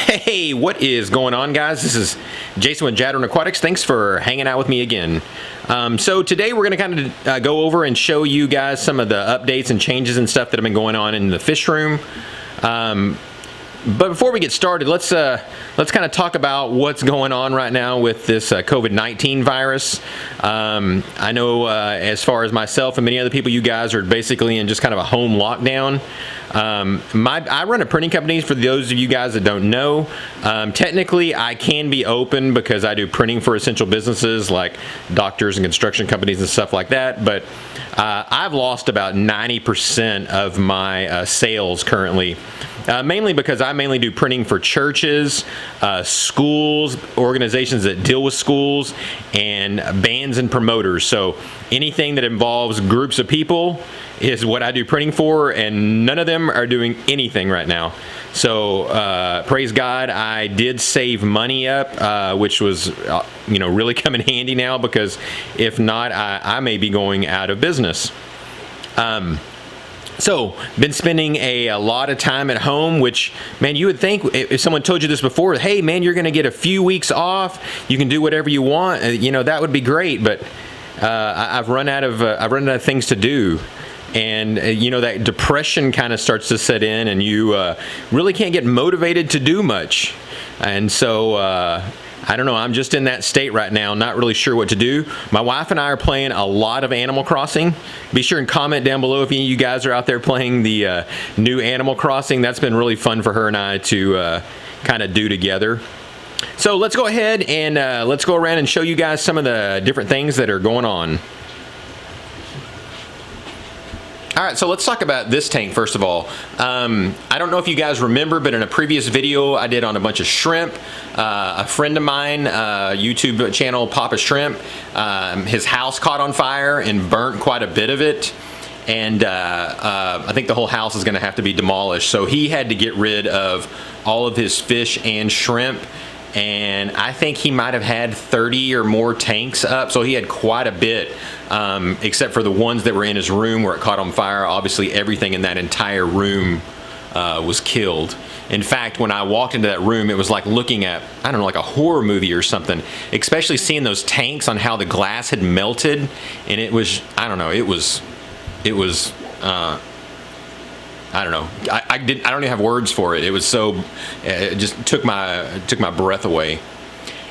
Hey, what is going on, guys? This is Jason with Jadren Aquatics. Thanks for hanging out with me again. So today we're going to kind of go over and show you guys some of the updates and changes and stuff that have been going on in the fish room. But before we get started, let's kind of talk about what's going on right now with this COVID-19 virus. I know as far as myself and many other people, you guys are basically in just kind of a home lockdown. I run a printing company, for those of you guys that don't know. Technically, I can be open because I do printing for essential businesses like doctors and construction companies and stuff like that, but I've lost about 90% of my sales currently. Mainly because I mainly do printing for churches, schools, organizations that deal with schools, and bands and promoters. So anything that involves groups of people is what I do printing for, and none of them are doing anything right now. So praise God, I did save money up, which was really come in handy now, because if not, I may be going out of business. So, been spending a lot of time at home, which, man, you would think if someone told you this before, hey, man, you're going to get a few weeks off, you can do whatever you want, that would be great, but I've run out of things to do. And, that depression kind of starts to set in, and you really can't get motivated to do much. And so, I don't know, I'm just in that state right now, not really sure what to do. My wife and I are playing a lot of Animal Crossing. Be sure and comment down below if any of you guys are out there playing the new Animal Crossing. That's been really fun for her and I to kind of do together. So let's go ahead and let's go around and show you guys some of the different things that are going on. All right, so let's talk about this tank first of all. I don't know if you guys remember, but in a previous video I did on a bunch of shrimp, a friend of mine, YouTube channel, Papa Shrimp, his house caught on fire and burnt quite a bit of it. And I think the whole house is gonna have to be demolished. So he had to get rid of all of his fish and shrimp. And I think he might have had 30 or more tanks up, so he had quite a bit, except for the ones that were in his room where it caught on fire. Obviously everything in that entire room was killed. In fact, when I walked into that room, it was like looking at, I don't know, like a horror movie or something, especially seeing those tanks on how the glass had melted. And it was, I don't know, it was I don't know. I don't even have words for it. It was so, it just took my breath away.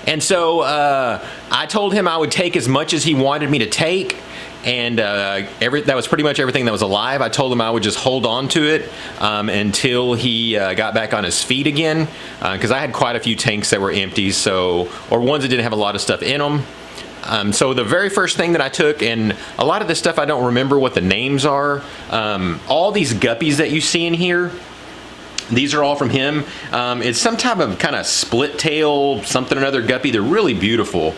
And so I told him I would take as much as he wanted me to take, and that was pretty much everything that was alive. I told him I would just hold on to it until he got back on his feet again, because I had quite a few tanks that were empty, or ones that didn't have a lot of stuff in them. So the very first thing that I took, and a lot of this stuff I don't remember what the names are, all these guppies that you see in here, these are all from him. It's some type of kind of split tail something or another guppy. They're really beautiful.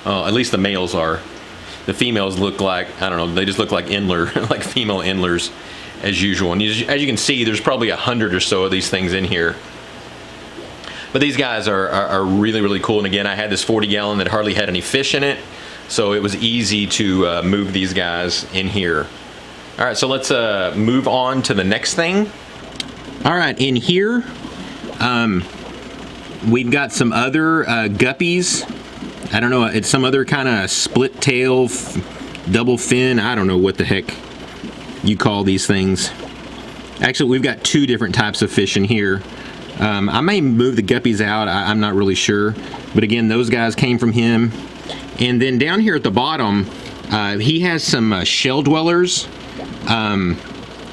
At least the males are. The females look like, I don't know, they just look like Endler, like female Endlers as usual. And as you can see, there's probably 100 or so of these things in here. But these guys are really, really cool. And again, I had this 40-gallon that hardly had any fish in it, so it was easy to move these guys in here. All right, so let's move on to the next thing. All right, in here, we've got some other guppies. I don't know, it's some other kind of split tail, double fin. I don't know what the heck you call these things. Actually, we've got two different types of fish in here. I may move the guppies out, I'm not really sure. But again, those guys came from him. And then down here at the bottom, he has some shell dwellers.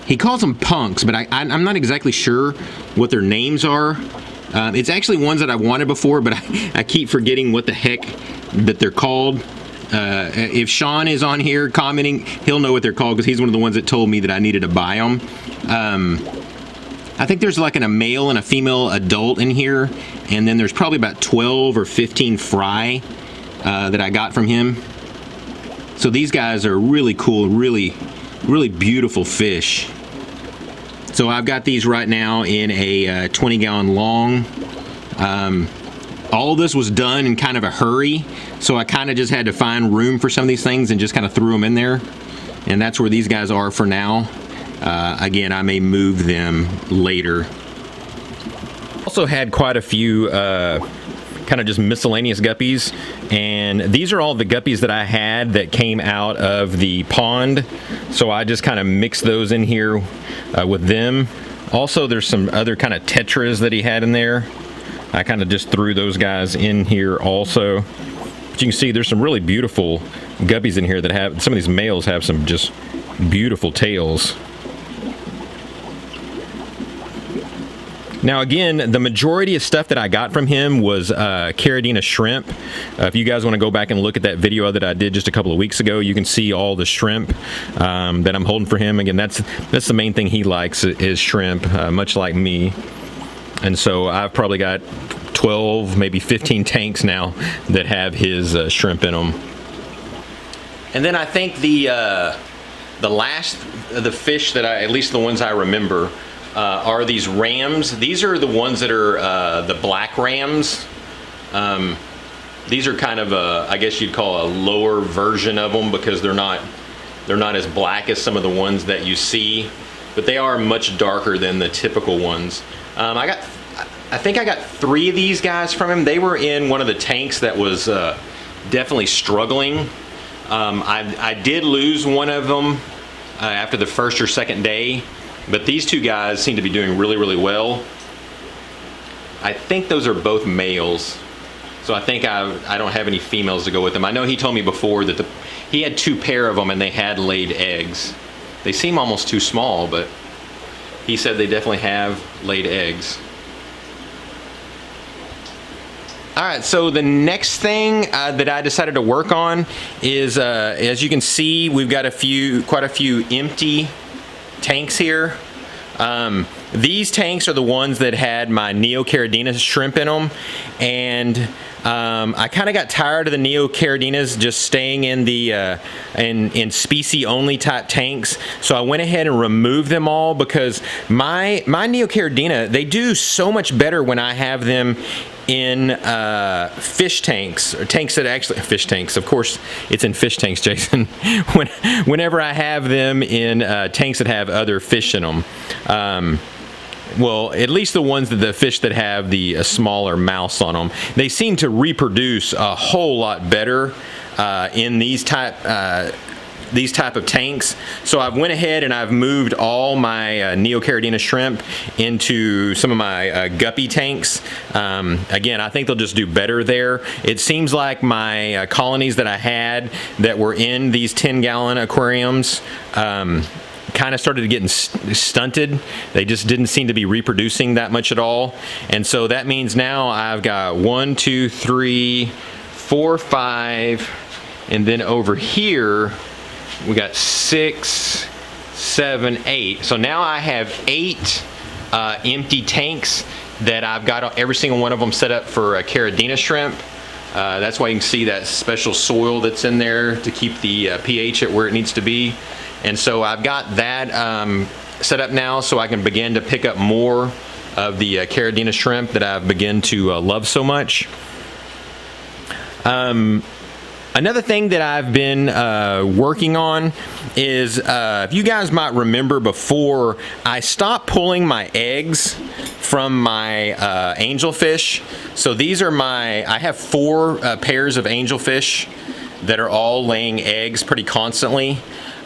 He calls them punks, but I'm not exactly sure what their names are. It's actually ones that I wanted before, but I keep forgetting what the heck that they're called. If Sean is on here commenting, he'll know what they're called, because he's one of the ones that told me that I needed to buy them. I think there's like a male and a female adult in here, and then there's probably about 12 or 15 fry that I got from him. So these guys are really cool, really beautiful fish. So I've got these right now in a 20-gallon long. All this was done in kind of a hurry, so I kind of just had to find room for some of these things and just kind of threw them in there. And that's where these guys are for now. Again, I may move them later. also had quite a few kind of just miscellaneous guppies, and these are all the guppies that I had that came out of the pond, so I just kind of mixed those in here with them. Also, there's some other kind of tetras that he had in there. I kind of just threw those guys in here also. But you can see there's some really beautiful guppies in here that have, some of these males have some just beautiful tails. Now again, the majority of stuff that I got from him was Caridina shrimp. If you guys want to go back and look at that video that I did just a couple of weeks ago, you can see all the shrimp that I'm holding for him. Again, that's the main thing he likes is shrimp, much like me. And so I've probably got 12, maybe 15 tanks now that have his shrimp in them. And then I think the last of the fish that at least the ones I remember, are these rams. These are the ones that are the black rams. These are kind of I guess you'd call a lower version of them because they're not as black as some of the ones that you see, but they are much darker than the typical ones. I think I got 3 of these guys from him. They were in one of the tanks that was definitely struggling. I did lose one of them after the first or second day. But these 2 guys seem to be doing really, really well. I think those are both males. So I think I don't have any females to go with them. I know he told me before that he had 2 pair of them and they had laid eggs. They seem almost too small, but he said they definitely have laid eggs. All right, so the next thing that I decided to work on is, as you can see, we've got quite a few empty tanks here. These tanks are the ones that had my Neocaridina shrimp in them, and I kind of got tired of the Neocaridinas just staying in the in species only type tanks, so I went ahead and removed them all because my Neocaridina, they do so much better when I have them in fish tanks, or tanks that actually, fish tanks, of course it's in fish tanks, Jason, whenever I have them in tanks that have other fish in them. Well, at least the ones that the fish that have the smaller mouths on them, they seem to reproduce a whole lot better in these type of tanks. So I've went ahead and I've moved all my Neocaridina shrimp into some of my guppy tanks. Again, I think they'll just do better there. It seems like my colonies that I had that were in these 10-gallon aquariums kind of started getting stunted. They just didn't seem to be reproducing that much at all. And so that means now I've got 1, 2, 3, 4, 5, and then over here we got 6, 7, 8. So now I have 8 empty tanks that I've got every single one of them set up for Caridina shrimp. That's why you can see that special soil that's in there to keep the pH at where it needs to be. And so I've got that set up now so I can begin to pick up more of the Caridina shrimp that I've begun to love so much. Another thing that I've been working on is, if you guys might remember before, I stopped pulling my eggs from my angelfish. So these are I have 4 pairs of angelfish that are all laying eggs pretty constantly.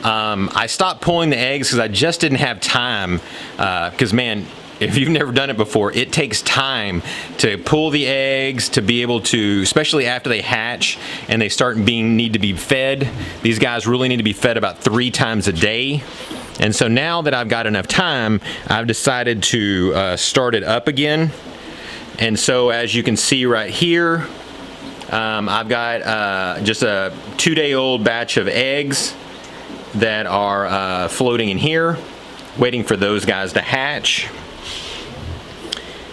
I stopped pulling the eggs because I just didn't have time, because man, if you've never done it before, it takes time to pull the eggs, to be able to, especially after they hatch and they start need to be fed. These guys really need to be fed about 3 times a day. And so now that I've got enough time, I've decided to start it up again. And so as you can see right here, I've got just a 2-day-old batch of eggs that are floating in here, waiting for those guys to hatch.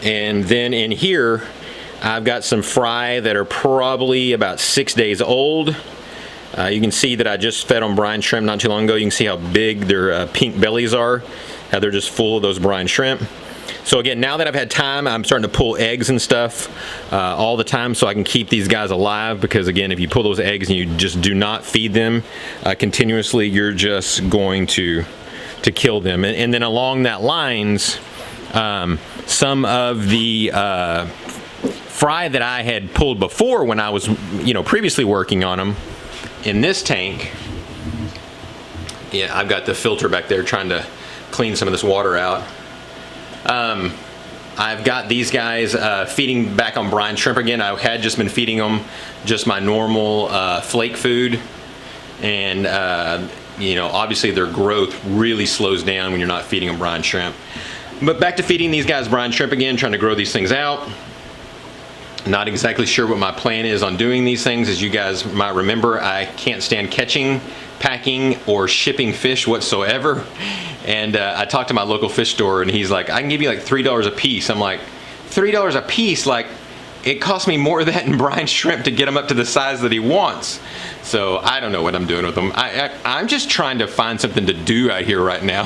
And then in here, I've got some fry that are probably about 6 days old. You can see that I just fed them brine shrimp not too long ago. You can see how big their pink bellies are, how they're just full of those brine shrimp. So again, now that I've had time, I'm starting to pull eggs and stuff all the time so I can keep these guys alive, because again, if you pull those eggs and you just do not feed them continuously, you're just going to kill them. And then along that lines, some of the fry that I had pulled before when I was, previously working on them in this tank. Yeah, I've got the filter back there trying to clean some of this water out. I've got these guys feeding back on brine shrimp again. I had just been feeding them just my normal flake food, and obviously their growth really slows down when you're not feeding them brine shrimp. But back to feeding these guys brine shrimp again, trying to grow these things out. Not exactly sure what my plan is on doing these things. As you guys might remember, I can't stand catching, packing, or shipping fish whatsoever. And I talked to my local fish store, and he's like, I can give you like $3 a piece. I'm like, $3 a piece? Like, it cost me more of that in brine shrimp to get them up to the size that he wants. So I don't know what I'm doing with them. I'm just trying to find something to do out here right now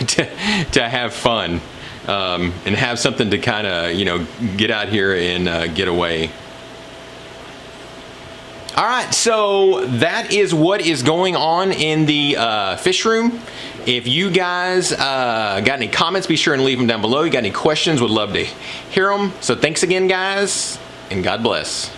to have fun. And have something to kind of, get out here and get away. All right, so that is what is going on in the fish room. If you guys got any comments, be sure and leave them down below. You got any questions, would love to hear them. So thanks again, guys, and God bless.